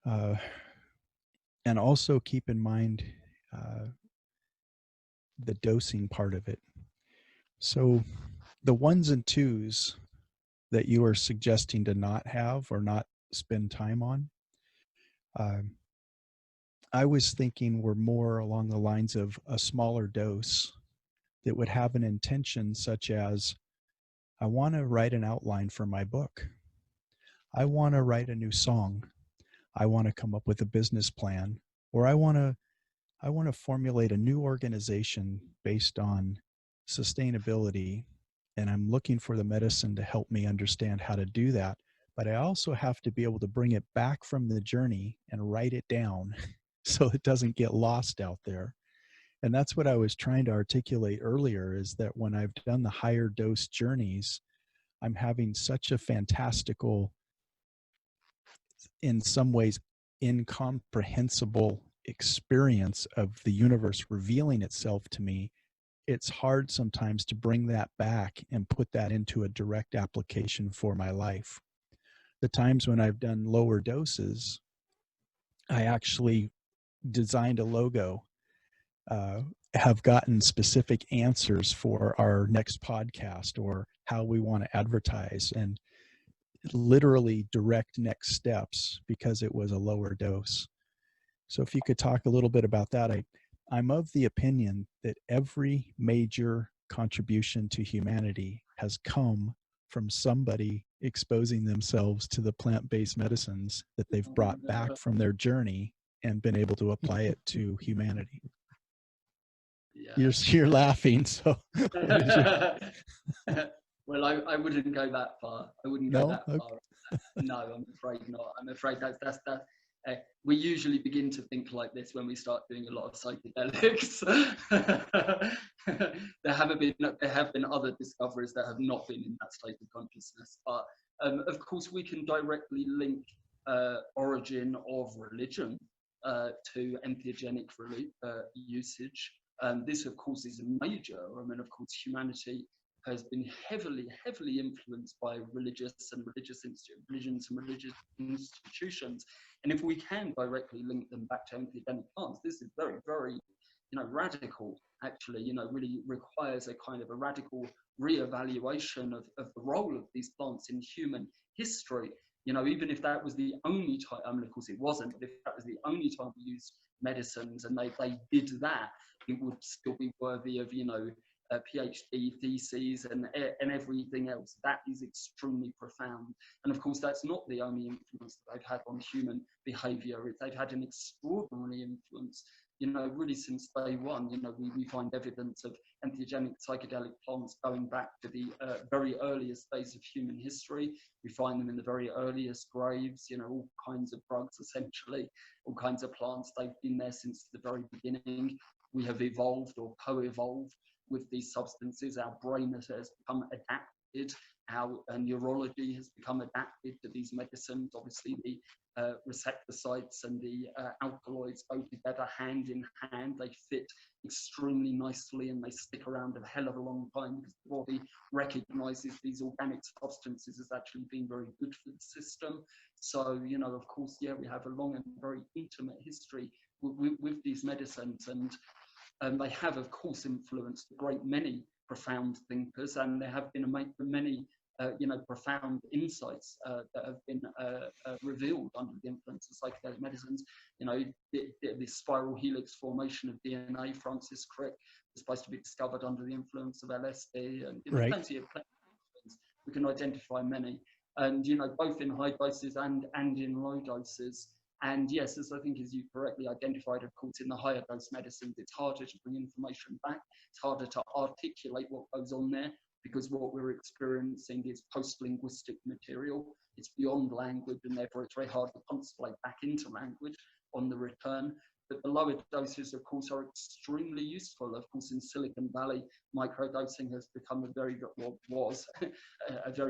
And also keep in mind the dosing part of it. So the ones and twos that you are suggesting to not have or not spend time on, I was thinking were more along the lines of a smaller dose that would have an intention such as, I want to write an outline for my book. I want to write a new song. I want to come up with a business plan, or I want to formulate a new organization based on sustainability, and I'm looking for the medicine to help me understand how to do that. But I also have to be able to bring it back from the journey and write it down so it doesn't get lost out there. And that's what I was trying to articulate earlier, is that when I've done the higher dose journeys, I'm having such a fantastical, in some ways, incomprehensible experience of the universe revealing itself to me. It's hard sometimes to bring that back and put that into a direct application for my life. The times when I've done lower doses, I actually designed a logo, have gotten specific answers for our next podcast or how we want to advertise, and literally direct next steps because it was a lower dose. So if you could talk a little bit about that. I'm of the opinion that every major contribution to humanity has come from somebody exposing themselves to the plant-based medicines that they've brought back from their journey and been able to apply it to humanity. Yeah. You're laughing, so. Well, I wouldn't go that far. I wouldn't go that far. No, I'm afraid not. I'm afraid that's we usually begin to think like this when we start doing a lot of psychedelics. There have been other discoveries that have not been in that state of consciousness, but of course we can directly link origin of religion to entheogenic usage. This, of course, is major. I mean, of course, humanity has been heavily influenced by religions and religious institutions. And if we can directly link them back to entheogenic plants, this is very, very, radical, actually, really requires a kind of a radical reevaluation of the role of these plants in human history. Even if that was the only time, I mean, of course it wasn't, but if that was the only time we used medicines and they did that, it would still be worthy of, PhD theses and everything else. That is extremely profound. And of course, that's not the only influence that they've had on human behavior. They've had an extraordinary influence, really since day one. We find evidence of entheogenic psychedelic plants going back to the very earliest days of human history. We find them in the very earliest graves, all kinds of drugs, essentially, all kinds of plants. They've been there since the very beginning. We have evolved or co-evolved with these substances. Our brain has become adapted. Our neurology has become adapted to these medicines. Obviously, the receptor sites and the alkaloids go together hand in hand. They fit extremely nicely and they stick around a hell of a long time because the body recognizes these organic substances as actually being very good for the system. So, of course, yeah, we have a long and very intimate history with these medicines, and they have, of course, influenced a great many profound thinkers, and there have been many, profound insights that have been revealed under the influence of psychedelic medicines. The spiral helix formation of DNA, Francis Crick, was supposed to be discovered under the influence of LSD, and right. plenty of things. We can identify many, and both in high doses and in low doses. And yes, as you correctly identified, of course, in the higher dose medicines, it's harder to bring information back. It's harder to articulate what goes on there because what we're experiencing is post-linguistic material. It's beyond language, and therefore it's very hard to translate back into language on the return. but the lower doses, of course, are extremely useful. Of course, in Silicon Valley, microdosing has become a very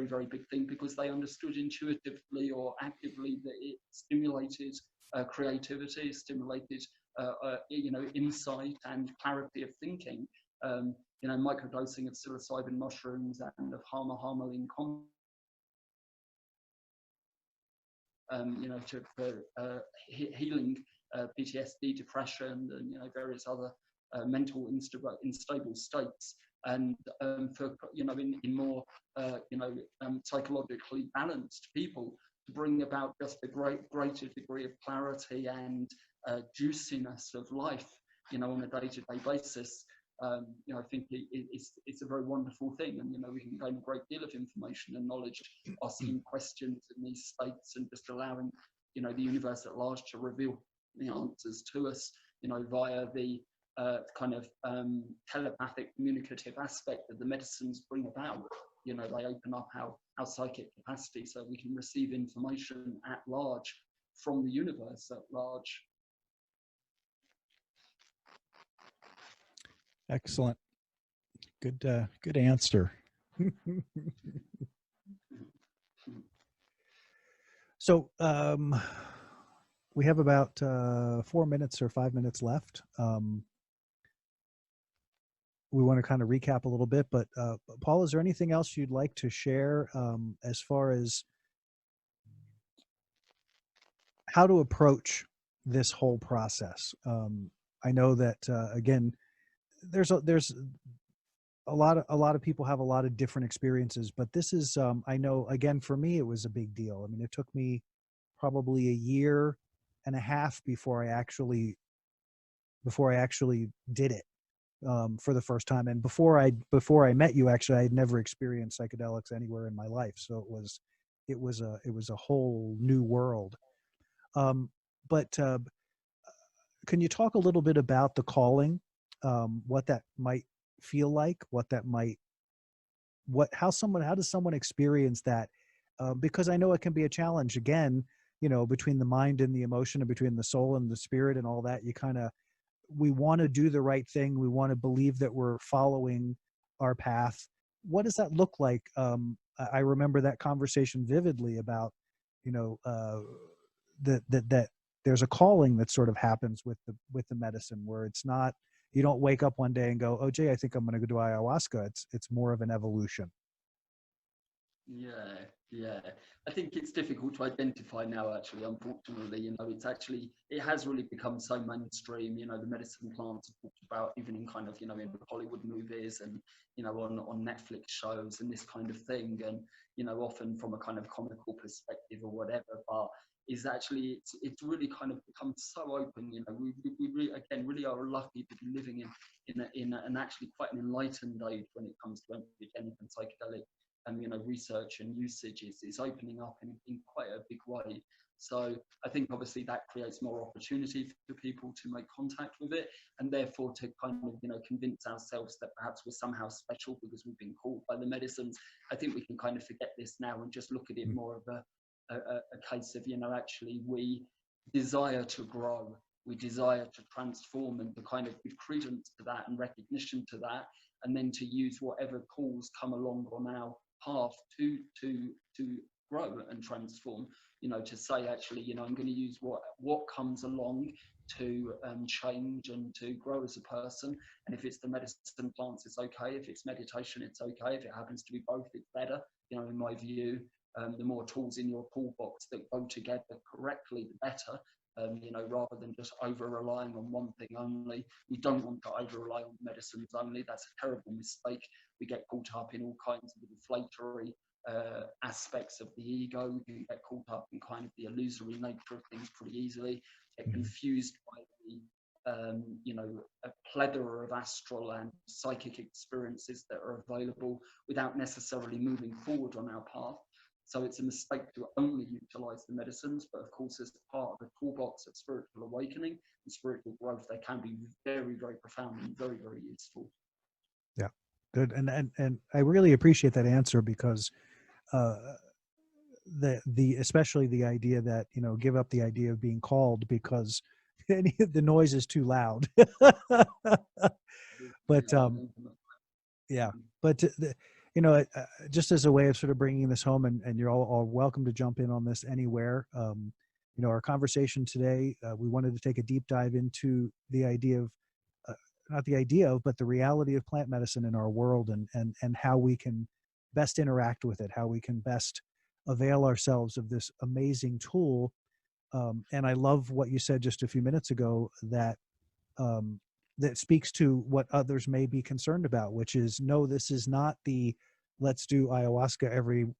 very big thing, because they understood intuitively or actively that it stimulated creativity, stimulated insight and clarity of thinking. Microdosing of psilocybin mushrooms and of harmaline for healing PTSD, depression, and various other mental unstable states, and for in more psychologically balanced people, to bring about just a greater degree of clarity and juiciness of life, on a day-to-day basis. I think it's a very wonderful thing, and we can gain a great deal of information and knowledge asking questions in these states, and just allowing the universe at large to reveal the answers to us, via the telepathic communicative aspect that the medicines bring about. They open up our psychic capacity, so we can receive information at large from the universe at large. Excellent. Good answer. So we have about 4 minutes or 5 minutes left. We want to kind of recap a little bit, but Paul, is there anything else you'd like to share as far as how to approach this whole process? I know that again, there's a lot of people have a lot of different experiences, but this is I know, again, for me it was a big deal. I mean, it took me probably 1.5 years before I actually did it for the first time. And before I met you, actually, I had never experienced psychedelics anywhere in my life, so it was a whole new world. But can you talk a little bit about the calling, what that might feel like, how does someone experience that? Because I know it can be a challenge, again, between the mind and the emotion, and between the soul and the spirit and all that. We want to do the right thing. We want to believe that we're following our path. What does that look like? I remember that conversation vividly about, that there's a calling that sort of happens with the medicine, where it's not, you don't wake up one day and go, oh, Jay, I think I'm going to go do ayahuasca. It's more of an evolution. Yeah. I think it's difficult to identify now, actually, unfortunately. It has really become so mainstream. The medicine plants are talked about even in kind of, in Hollywood movies and, on Netflix shows and this kind of thing. And, often from a kind of comical perspective or whatever, but is actually, it's really kind of become so open. We really are lucky to be living in an actually quite an enlightened age when it comes to entheogenic and psychedelic research and usage is opening up in quite a big way. So I think obviously that creates more opportunity for people to make contact with it, and therefore to kind of convince ourselves that perhaps we're somehow special because we've been called by the medicines. I think we can kind of forget this now and just look at it more of a case of actually we desire to grow, we desire to transform, and to kind of give credence to that and recognition to that, and then to use whatever calls come along on our path to grow and transform. To say, actually, I'm going to use what comes along to change and to grow as a person. And if it's the medicine plants, it's okay. If it's meditation, it's okay. If it happens to be both, it's better. In my view, the more tools in your toolbox that go together correctly, the better. Rather than just over-relying on one thing only. We don't want to over-rely on medicines only. That's a terrible mistake. We get caught up in all kinds of inflationary aspects of the ego. We get caught up in kind of the illusory nature of things pretty easily. Get confused by a plethora of astral and psychic experiences that are available without necessarily moving forward on our path. So it's a mistake to only utilize the medicines, but of course, as part of the toolbox of spiritual awakening and spiritual growth, they can be very, very profound and very, very useful. Yeah, good. And I really appreciate that answer, because especially the idea that, give up the idea of being called, because the noise is too loud. But yeah, but just as a way of sort of bringing this home, and you're all welcome to jump in on this anywhere. Our conversation today, we wanted to take a deep dive into the idea of, not the idea of, but the reality of plant medicine in our world, and how we can best interact with it, how we can best avail ourselves of this amazing tool. And I love what you said just a few minutes ago, that that speaks to what others may be concerned about, which is, no, this is not the let's do ayahuasca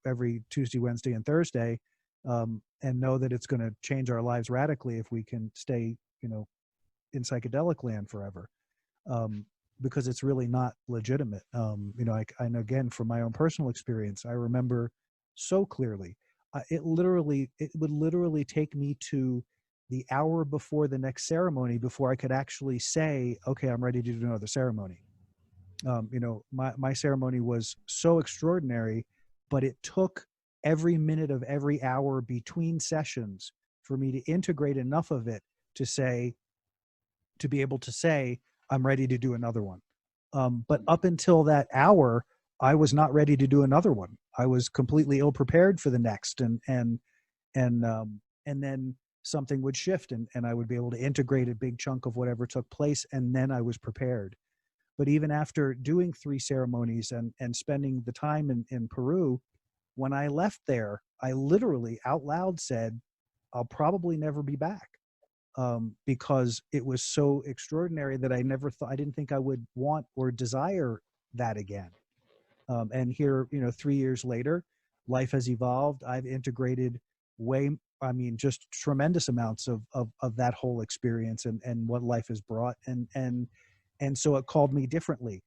every Tuesday, Wednesday, and Thursday, and know that it's going to change our lives radically if we can stay, in psychedelic land forever, because it's really not legitimate. And again, from my own personal experience, I remember so clearly, it would literally take me to the hour before the next ceremony before I could actually say, okay, I'm ready to do another ceremony. My ceremony was so extraordinary, but it took every minute of every hour between sessions for me to integrate enough of it to be able to say, I'm ready to do another one. But up until that hour, I was not ready to do another one. I was completely ill prepared for the next, and then something would shift, and I would be able to integrate a big chunk of whatever took place, and then I was prepared. But even after doing 3 ceremonies and spending the time in Peru, when I left there, I literally out loud said, I'll probably never be back, because it was so extraordinary that I didn't think I would want or desire that again. And here, 3 years later, life has evolved. I've integrated just tremendous amounts of that whole experience and what life has brought. And so it called me differently,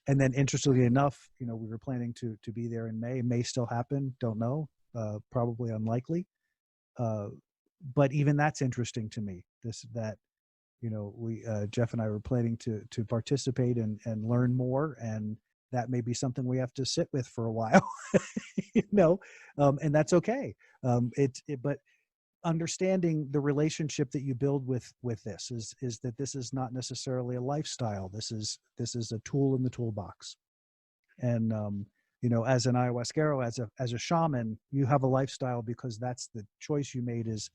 and then interestingly enough, we were planning to be there in May. It may still happen. Don't know. Probably unlikely. But even that's interesting to me. We Jeff and I were planning to participate and learn more, and that may be something we have to sit with for a while, and that's okay. But understanding the relationship that you build with this is that this is not necessarily a lifestyle. This is a tool in the toolbox. And as an ayahuasquero, as a shaman, you have a lifestyle because that's the choice you made as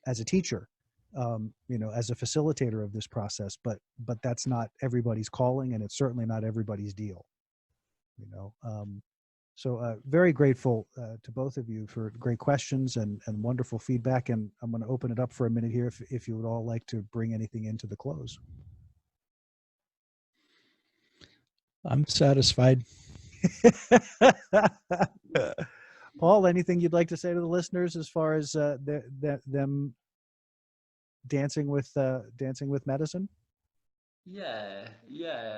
a teacher, as a facilitator of this process. But that's not everybody's calling, and it's certainly not everybody's deal. So very grateful to both of you for great questions and wonderful feedback. And I'm going to open it up for a minute here if you would all like to bring anything into the close. I'm satisfied. Paul, anything you'd like to say to the listeners as far as them dancing with medicine? Yeah.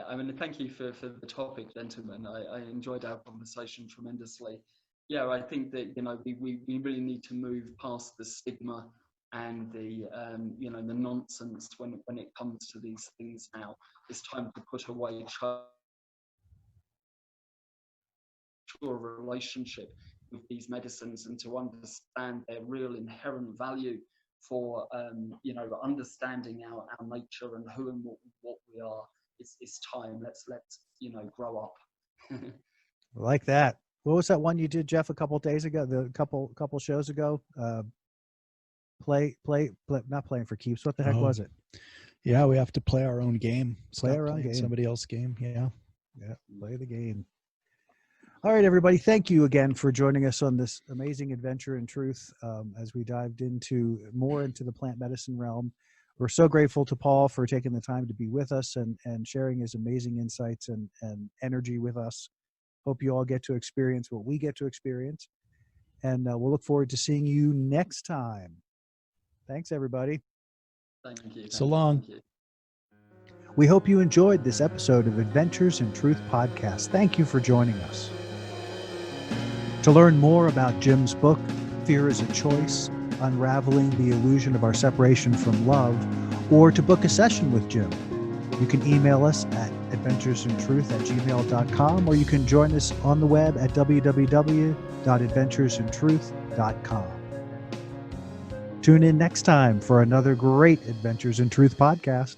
I mean, thank you for the topic, gentlemen. I enjoyed our conversation tremendously. Yeah, I think that we really need to move past the stigma and the the nonsense when it comes to these things. Now it's time to put away a relationship with these medicines and to understand their real inherent value for understanding our nature and who and what we are. It's time. Let's grow up. Like that. What was that one you did, Jeff, a couple of days ago? The couple shows ago. Play. Not playing for keeps. What the heck was it? Yeah, we have to play our own game. Play our own game. Somebody else's game. Yeah. Play the game. All right, everybody. Thank you again for joining us on this amazing adventure in truth as we dived more into the plant medicine realm. We're so grateful to Paul for taking the time to be with us and sharing his amazing insights and energy with us. Hope you all get to experience what we get to experience. And we'll look forward to seeing you next time. Thanks, everybody. Thank you. So long. Thank you. We hope you enjoyed this episode of Adventures in Truth podcast. Thank you for joining us. To learn more about Jim's book, Fear is a Choice, Unraveling the Illusion of Our Separation from Love, or to book a session with Jim, you can email us at adventuresintruth@gmail.com, or you can join us on the web at www.adventuresintruth.com. Tune in next time for another great Adventures in Truth podcast.